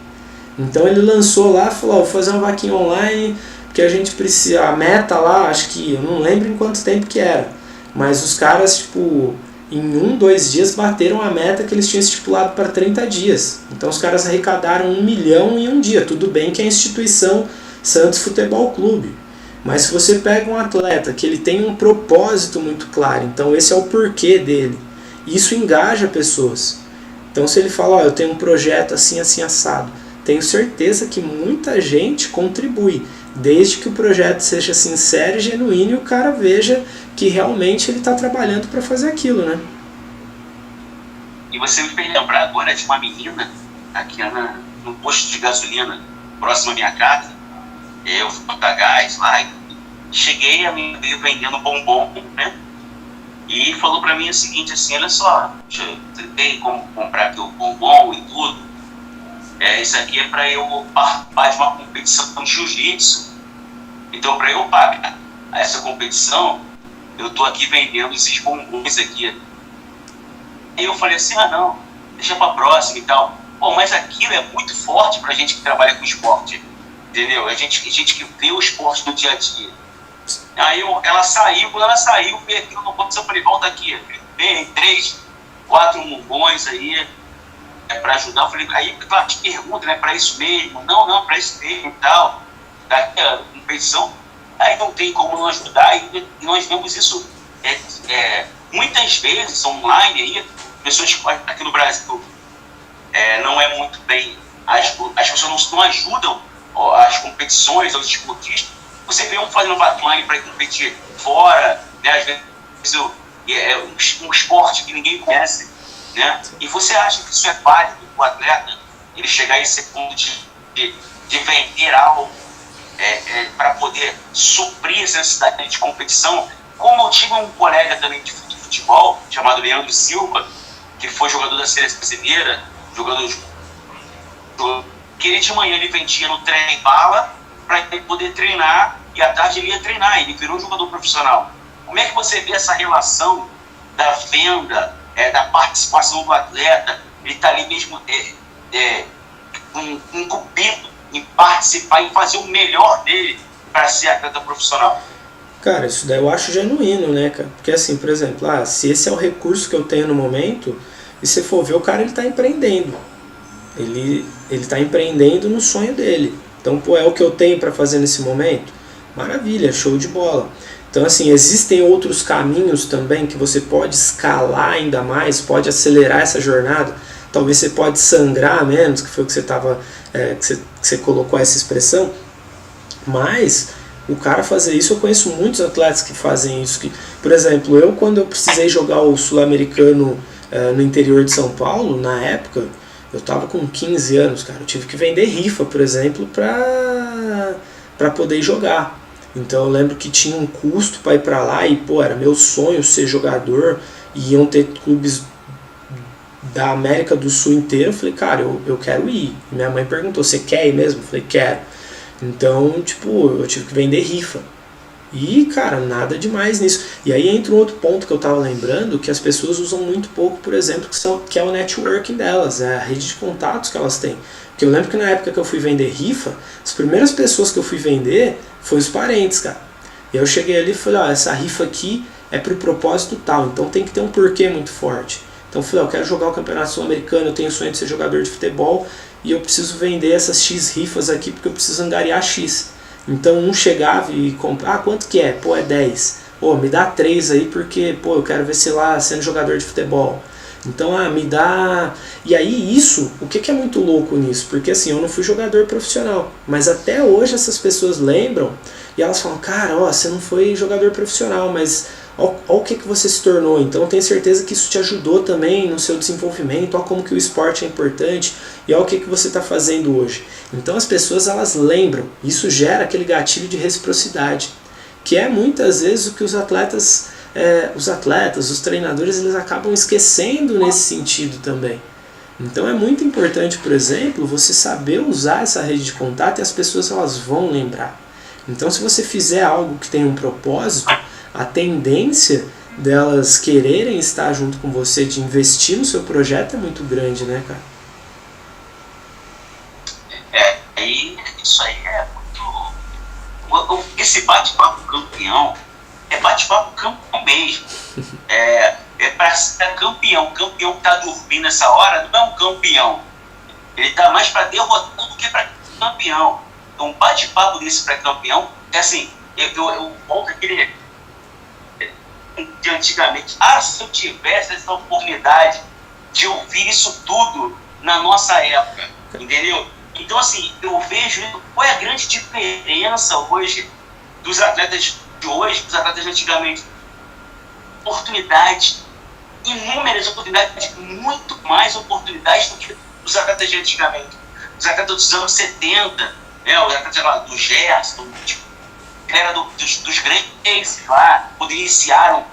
Então ele lançou lá, falou, vou fazer uma vaquinha online, porque a gente precisa, a meta lá, acho que, eu não lembro em quanto tempo que era, mas os caras, tipo, em 2 dias bateram a meta que eles tinham estipulado para 30 dias. Então os caras arrecadaram 1 milhão em um dia. Tudo bem que é a instituição Santos Futebol Clube, mas se você pega um atleta que ele tem um propósito muito claro, então esse é o porquê dele, isso engaja pessoas. Então se ele fala, eu tenho um projeto assim, assim, assado, tenho certeza que muita gente contribui, desde que o projeto seja sincero e genuíno e o cara veja que realmente ele está trabalhando para fazer aquilo, né? E você me fez lembrar agora de uma menina aqui no posto de gasolina, próximo à minha casa. Eu fui botar gás lá e cheguei, a menina veio vendendo bombom, né? E falou pra mim o seguinte, assim, olha só, eu tentei comprar aqui o bombom e tudo. Isso aqui é pra eu participar de uma competição de jiu-jitsu. Então, pra eu pagar essa competição, eu tô aqui vendendo esses bombons aqui. Aí eu falei assim, não, deixa pra próxima e tal. Bom, mas aquilo é muito forte pra gente que trabalha com esporte, entendeu? A gente que vê o esporte no dia a dia. Aí ela saiu, quando ela saiu, veio aquilo no ponto, eu falei, volta aqui, vem 3, 4 bombons aí, pra ajudar. Eu falei, aí ela te pergunta, né, pra isso mesmo? Não, pra isso mesmo e tal, daqui a competição. Aí não tem como não ajudar, e nós vemos isso muitas vezes online aí, pessoas que aqui no Brasil não é muito bem, as pessoas não ajudam as competições, os esportistas. Você vê um fazendo backline para competir fora, né? Às vezes um esporte que ninguém conhece, né? E você acha que isso é válido para o atleta, ele chegar a esse ponto de vender algo para poder suprir essa necessidade de competição? Como eu tive um colega também de futebol, chamado Leandro Silva, que foi jogador da seleção brasileira, jogador que ele de manhã ele vendia no trem bala para ele poder treinar e à tarde ele ia treinar, ele virou jogador profissional. Como é que você vê essa relação da venda, da participação do atleta? Ele está ali mesmo incumbido em participar, em fazer o melhor dele para ser atleta profissional. Cara, isso daí eu acho genuíno, né, cara? Porque assim, por exemplo, se esse é o recurso que eu tenho no momento, e se for ver, o cara ele tá empreendendo. Ele tá empreendendo no sonho dele. Então, pô, é o que eu tenho para fazer nesse momento? Maravilha, show de bola. Então, assim, existem outros caminhos também que você pode escalar ainda mais, pode acelerar essa jornada. Talvez você pode sangrar menos, que foi o que você tava, que você colocou essa expressão. Mas o cara fazer isso, eu conheço muitos atletas que fazem isso. Por exemplo, eu quando eu precisei jogar o Sul-Americano no interior de São Paulo, na época, eu tava com 15 anos, cara. Eu tive que vender rifa, por exemplo, para poder jogar. Então eu lembro que tinha um custo para ir para lá e, pô, era meu sonho ser jogador e iam ter clubes da América do Sul inteira. Eu falei, cara, eu quero ir. Minha mãe perguntou, você quer ir mesmo? Eu falei, quero. Então, tipo, eu tive que vender rifa. E, cara, nada demais nisso. E aí entra um outro ponto que eu tava lembrando, que as pessoas usam muito pouco, por exemplo, que é o networking delas, é a rede de contatos que elas têm. Porque eu lembro que na época que eu fui vender rifa, as primeiras pessoas que eu fui vender foi os parentes, cara. E eu cheguei ali e falei, essa rifa aqui é pro propósito tal, então tem que ter um porquê muito forte. Então eu falei, eu quero jogar o Campeonato Sul-Americano, eu tenho o sonho de ser jogador de futebol e eu preciso vender essas X rifas aqui porque eu preciso angariar X. Então um chegava e comprava, quanto que é? Pô, é 10. Pô, me dá 3 aí porque, pô, eu quero ver você lá sendo jogador de futebol. Então, me dá... E aí isso, o que é muito louco nisso? Porque assim, eu não fui jogador profissional, mas até hoje essas pessoas lembram e elas falam, cara, você não foi jogador profissional, mas ó o que você se tornou. Então eu tenho certeza que isso te ajudou também no seu desenvolvimento, ó como que o esporte é importante e ó o que você está fazendo hoje. Então as pessoas elas lembram, isso gera aquele gatilho de reciprocidade, que é muitas vezes o que os atletas, os treinadores, eles acabam esquecendo nesse sentido também. Então é muito importante, por exemplo, você saber usar essa rede de contato e as pessoas elas vão lembrar. Então se você fizer algo que tem um propósito, a tendência delas quererem estar junto com você, de investir no seu projeto é muito grande, né, cara? Isso aí é muito... Esse bate-papo campeão é bate-papo campeão mesmo. É para ser campeão. O campeão que está dormindo nessa hora não é um campeão. Ele está mais para derrotar do que para campeão. Então, um bate-papo desse para campeão é assim, eu volto aquele de antigamente. Se eu tivesse essa oportunidade de ouvir isso tudo na nossa época, entendeu? Então, assim, eu vejo qual é a grande diferença hoje dos atletas de hoje, dos atletas de antigamente. Oportunidades, inúmeras oportunidades, muito mais oportunidades do que os atletas de antigamente. Os atletas dos anos 70, os atletas do Gerson, era dos grandes lá, quando iniciaram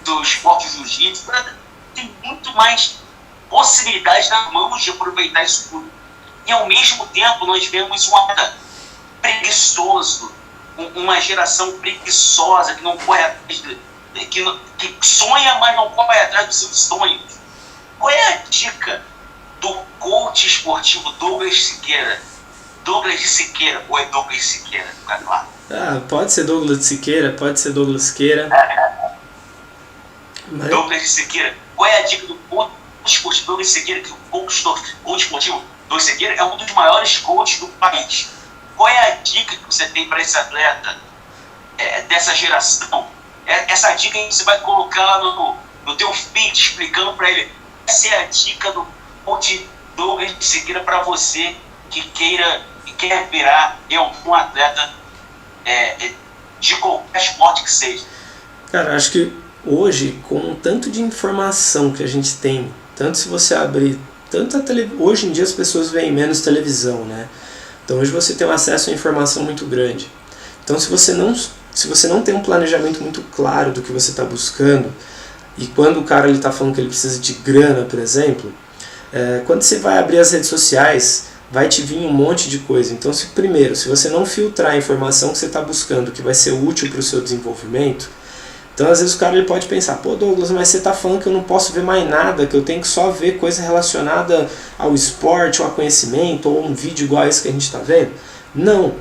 do esporte jiu-jitsu, tem muito mais possibilidades nas mãos de aproveitar isso tudo. E ao mesmo tempo nós vemos um atleta preguiçoso, uma geração preguiçosa que não corre atrás, que sonha, mas não corre atrás dos seus sonhos. Qual é a dica do coach esportivo Douglas Siqueira? Douglas de Siqueira, ou é Douglas Siqueira? Claro. Pode ser Douglas de Siqueira, pode ser Douglas Siqueira. Mas... Douglas de Siqueira. Qual é a dica do coach esportivo Douglas Siqueira? Que o coach esportivo Douglas Siqueira é um dos maiores coaches do país. Qual é a dica que você tem para esse atleta dessa geração? Essa dica que você vai colocar lá no teu feed, explicando para ele. Essa é a dica do coach Douglas de Siqueira para você que quer virar um atleta de qualquer esporte que seja. Cara, acho que hoje, com o tanto de informação que a gente tem, tanto se você abrir, hoje em dia as pessoas veem menos televisão, né? Então hoje você tem um acesso a informação muito grande. Então se você não se você não tem um planejamento muito claro do que você está buscando, e quando o cara está falando que ele precisa de grana, por exemplo, quando você vai abrir as redes sociais, vai te vir um monte de coisa. Então, se você não filtrar a informação que você está buscando, que vai ser útil para o seu desenvolvimento, então às vezes o cara ele pode pensar, pô Douglas, mas você está falando que eu não posso ver mais nada, que eu tenho que só ver coisa relacionada ao esporte, ou a conhecimento, ou um vídeo igual a esse que a gente está vendo. Não,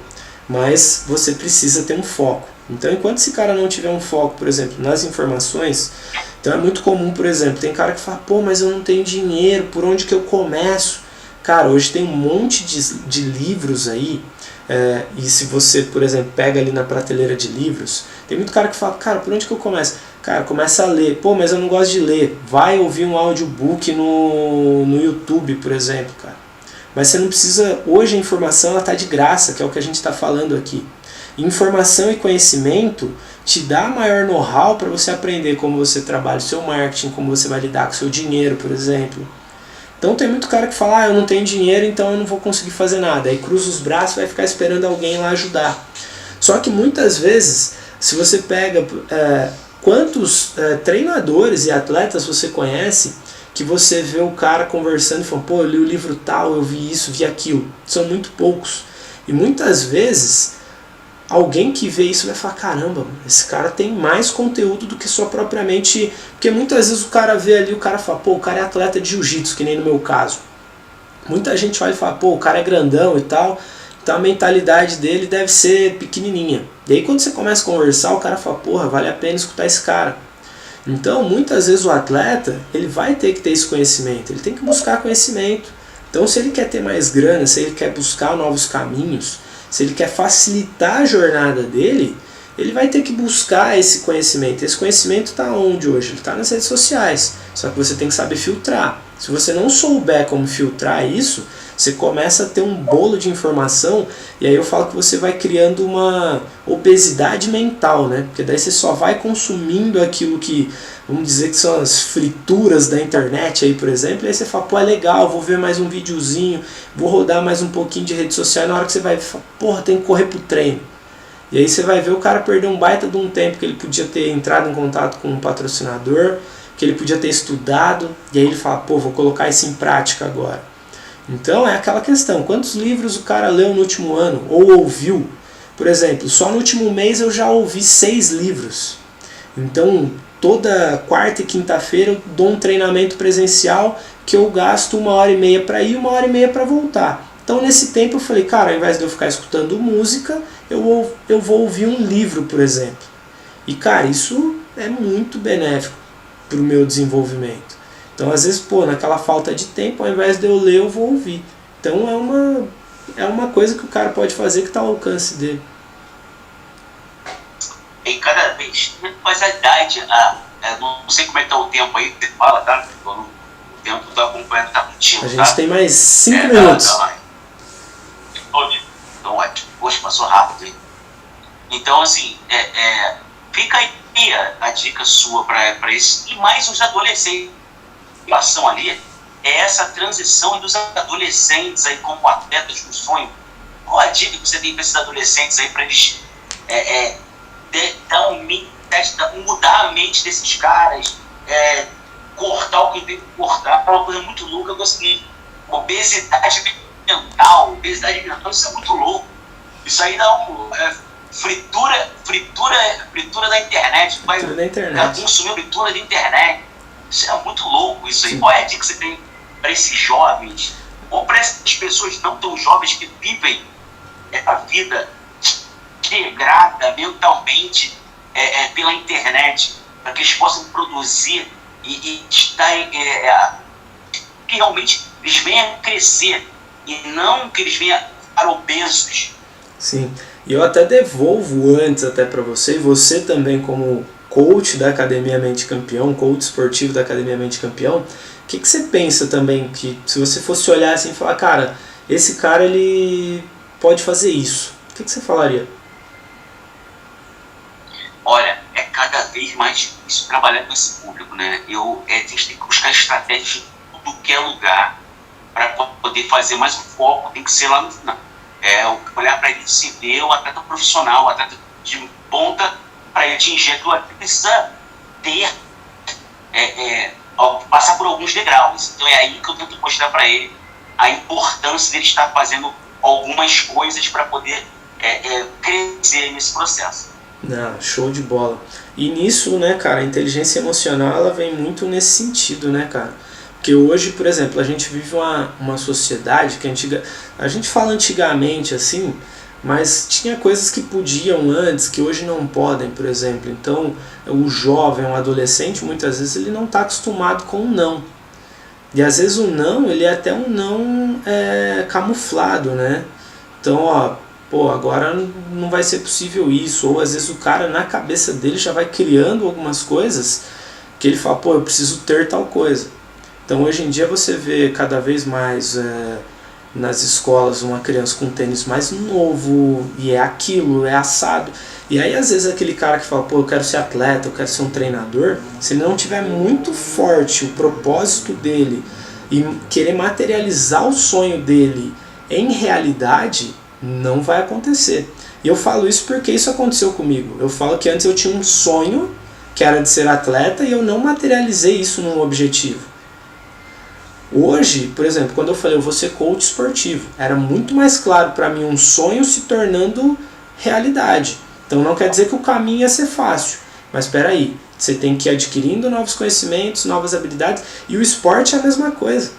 mas você precisa ter um foco. Então enquanto esse cara não tiver um foco, por exemplo, nas informações, então é muito comum, por exemplo, tem cara que fala, pô, mas eu não tenho dinheiro, por onde que eu começo? Cara, hoje tem um monte de livros aí, e se você, por exemplo, pega ali na prateleira de livros, tem muito cara que fala, cara, por onde que eu começo? Cara, começa a ler. Pô, mas eu não gosto de ler. Vai ouvir um audiobook no YouTube, por exemplo, cara. Mas você não precisa... Hoje a informação ela tá de graça, que é o que a gente está falando aqui. Informação e conhecimento te dá maior know-how para você aprender como você trabalha o seu marketing, como você vai lidar com o seu dinheiro, por exemplo. Então tem muito cara que fala, eu não tenho dinheiro, então eu não vou conseguir fazer nada. Aí cruza os braços e vai ficar esperando alguém lá ajudar. Só que muitas vezes, se você pega quantos treinadores e atletas você conhece, que você vê o cara conversando e falando, pô, eu li o livro tal, eu vi isso, vi aquilo. São muito poucos. E muitas vezes, alguém que vê isso vai falar, caramba, esse cara tem mais conteúdo do que só propriamente... Porque muitas vezes o cara vê ali, o cara fala, pô, o cara é atleta de jiu-jitsu, que nem no meu caso. Muita gente vai falar, pô, o cara é grandão e tal, então a mentalidade dele deve ser pequenininha. E aí quando você começa a conversar, o cara fala, porra, vale a pena escutar esse cara. Então muitas vezes o atleta, ele vai ter que ter esse conhecimento, ele tem que buscar conhecimento. Então se ele quer ter mais grana, se ele quer buscar novos caminhos, se ele quer facilitar a jornada dele, ele vai ter que buscar esse conhecimento. Esse conhecimento está onde hoje? Ele está nas redes sociais. Só que você tem que saber filtrar. Se você não souber como filtrar isso, você começa a ter um bolo de informação, e aí eu falo que você vai criando uma obesidade mental, né? Porque daí você só vai consumindo aquilo que, vamos dizer que são as frituras da internet aí, por exemplo, e aí você fala, pô, é legal, vou ver mais um videozinho, vou rodar mais um pouquinho de rede social, e na hora que você vai falar, porra, tem que correr pro treino. E aí você vai ver o cara perder um baita de um tempo que ele podia ter entrado em contato com um patrocinador, que ele podia ter estudado, e aí ele fala, pô, vou colocar isso em prática agora. Então é aquela questão, quantos livros o cara leu no último ano, ou ouviu? Por exemplo, só no último mês eu já ouvi 6 livros. Então toda quarta e quinta-feira eu dou um treinamento presencial que eu gasto 1h30 para ir, 1h30 para voltar. Então nesse tempo eu falei, cara, ao invés de eu ficar escutando música, eu vou ouvir um livro, por exemplo. E cara, isso é muito benéfico para o meu desenvolvimento. Então às vezes, pô, naquela falta de tempo, ao invés de eu ler, eu vou ouvir. Então é uma coisa que o cara pode fazer que está ao alcance dele. E cada vez, mas a idade, não sei como é que tá o tempo aí, você fala, tá? O tempo tá acompanhando, tá contigo, A gente tá? tem mais 5 minutos. Então, ótimo. Poxa, passou rápido, hein? Então, assim, fica aí a dica sua para isso. E mais os adolescentes. A situação ali é essa transição dos adolescentes aí como atletas com sonho. Qual a dica que você tem para esses adolescentes aí para eles mudar a mente desses caras, cortar o que tem que cortar? É uma coisa muito louca, eu consegui. Obesidade mental, isso é muito louco. Isso aí dá fritura da internet. Vai consumir fritura da internet. Isso é muito louco, isso aí. Sim. Qual é a dica que você tem para esses jovens, ou para essas pessoas não tão jovens que vivem a vida regrada mentalmente pela internet, para que eles possam produzir e que realmente eles venham crescer e não que eles venham para obesos? Sim, e eu até devolvo antes até para você, e você também como coach da Academia Mente Campeão, coach esportivo da Academia Mente Campeão, o que você pensa também, que se você fosse olhar assim e falar, cara, esse cara ele pode fazer isso, o que você falaria? Olha, é cada vez mais difícil trabalhar com esse público, né? A gente tem que buscar estratégias em tudo que é lugar para poder fazer, mas o foco tem que ser lá no final. Olhar para ele, se ver o atleta profissional, o atleta de ponta para ele atingir aquilo ali. Ele precisa ter, passar por alguns degraus. Então é aí que eu tento mostrar para ele a importância dele estar fazendo algumas coisas para poder crescer nesse processo. Não, show de bola. E nisso, né, cara, a inteligência emocional, ela vem muito nesse sentido, né, cara? Porque hoje, por exemplo, a gente vive uma sociedade que a gente fala antigamente, assim, mas tinha coisas que podiam antes, que hoje não podem, por exemplo. Então, o jovem, o adolescente, muitas vezes ele não está acostumado com o não. E às vezes o não, ele é até um não camuflado, né? Então, ó, pô, agora não vai ser possível isso. Ou às vezes o cara, na cabeça dele, já vai criando algumas coisas que ele fala, pô, eu preciso ter tal coisa. Então, hoje em dia, você vê cada vez mais nas escolas uma criança com um tênis mais novo, e é aquilo, é assado. E aí, às vezes, aquele cara que fala, pô, eu quero ser atleta, eu quero ser um treinador, se ele não tiver muito forte o propósito dele e querer materializar o sonho dele em realidade, não vai acontecer. E eu falo isso porque isso aconteceu comigo. Eu falo que antes eu tinha um sonho, que era de ser atleta, e eu não materializei isso num objetivo. Hoje, por exemplo, quando eu falei eu vou ser coach esportivo, era muito mais claro para mim um sonho se tornando realidade. Então não quer dizer que o caminho ia ser fácil, mas espera aí, você tem que ir adquirindo novos conhecimentos, novas habilidades, e o esporte é a mesma coisa.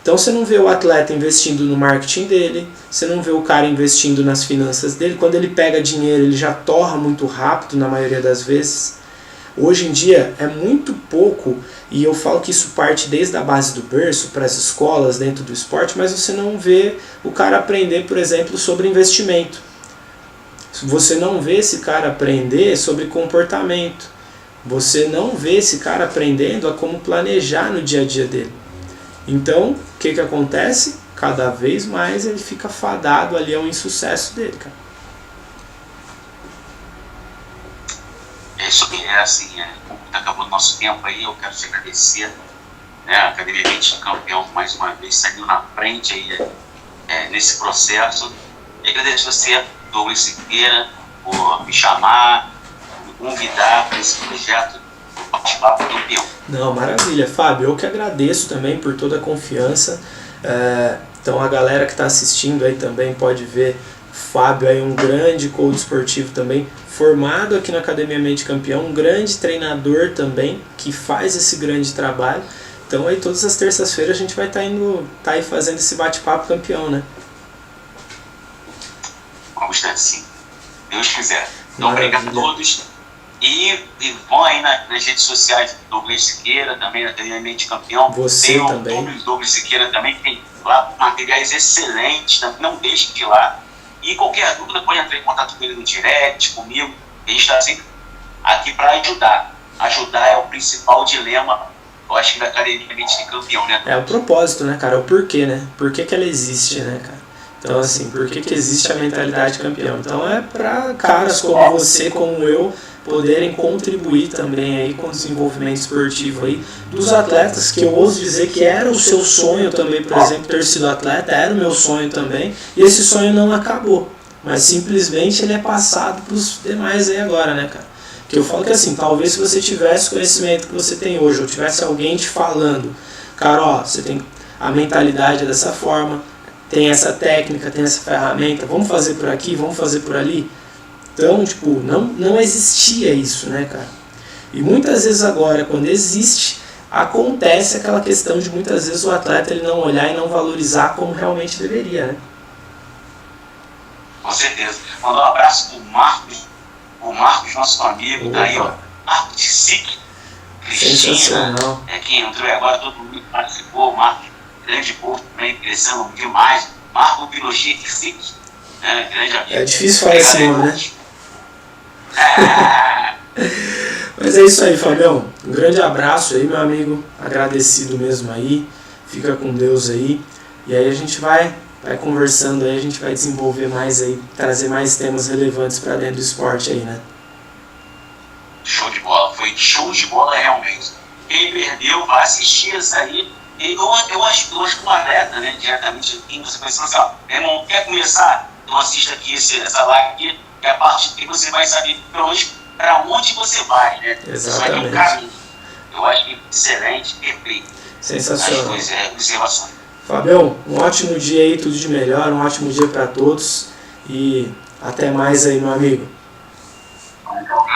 Então você não vê o atleta investindo no marketing dele, você não vê o cara investindo nas finanças dele, quando ele pega dinheiro ele já torra muito rápido na maioria das vezes. Hoje em dia é muito pouco, e eu falo que isso parte desde a base do berço para as escolas dentro do esporte, mas você não vê o cara aprender, por exemplo, sobre investimento. Você não vê esse cara aprender sobre comportamento. Você não vê esse cara aprendendo a como planejar no dia a dia dele. Então, o que acontece? Cada vez mais ele fica fadado ali ao insucesso dele, cara. Isso é assim, está acabando o nosso tempo aí, eu quero te agradecer, né, a Academia Mente Campeão mais uma vez saindo na frente aí, nesse processo. E agradeço a você, Douglas Siqueira, por me chamar, por me convidar para esse projeto do Bate-Papo Campeão. Não, maravilha, Fábio, eu que agradeço também por toda a confiança. Então a galera que está assistindo aí também pode ver Fábio aí, um grande coach esportivo também, formado aqui na Academia Mente Campeão, um grande treinador também, que faz esse grande trabalho. Então aí todas as terças-feiras a gente vai estar aí fazendo esse bate-papo campeão, né? Vamos estar sim, Deus quiser. Então obrigado a todos. E vão aí nas redes sociais do Douglas Siqueira, também na Academia Mente Campeão. Você tem também. O Douglas Siqueira também, tem lá materiais excelentes, não deixe de ir lá. E qualquer dúvida pode entrar em contato com ele no direct, comigo. A gente está sempre aqui para ajudar. Ajudar é o principal dilema, eu acho que da Academia Mente Campeão, né? É o propósito, né, cara? É o porquê, né? Por que ela existe, né, cara? Então, assim, por que existe a mentalidade campeão? Então é para caras como você, como eu, poderem contribuir também aí com o desenvolvimento esportivo aí dos atletas, que eu ouso dizer que era o seu sonho também, por exemplo, ter sido atleta, era o meu sonho também, e esse sonho não acabou, mas simplesmente ele é passado para os demais aí agora, né, cara? Que eu falo que assim, talvez se você tivesse o conhecimento que você tem hoje, ou tivesse alguém te falando, cara, ó, você tem a mentalidade dessa forma, tem essa técnica, tem essa ferramenta, vamos fazer por aqui, vamos fazer por ali. Então, tipo, não existia isso, né, cara? E muitas vezes agora, quando existe, acontece aquela questão de muitas vezes o atleta ele não olhar e não valorizar como realmente deveria, né? Com certeza. Mandar um abraço pro Marcos, nosso amigo, Opa. Tá aí, ó. Marcos de Sique, Cristina, Sensacional. Quem entrou agora, todo mundo participou, Marcos, grande povo também, crescendo demais. Marco Bilogi de Sique, grande amigo. É difícil falar esse nome, né? Mas é isso aí, Fabião. Um grande abraço aí, meu amigo. Agradecido mesmo aí. Fica com Deus aí. E aí a gente vai conversando aí, a gente vai desenvolver mais aí, trazer mais temas relevantes para dentro do esporte aí, né? Show de bola. Foi show de bola realmente. Quem perdeu, vai assistir isso aí. Eu acho uma alerta, né, diretamente aqui, você pensando assim, ó, meu irmão, quer começar? Então assista aqui essa live aqui, que a partir que você vai saber para onde você vai, né? Exatamente. Você vai ter um caminho. Eu acho que excelente, perfeito. Sensacional. As observações. Fabião, um ótimo dia aí, tudo de melhor, um ótimo dia para todos e até mais aí, meu amigo.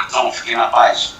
Então, fiquem na paz.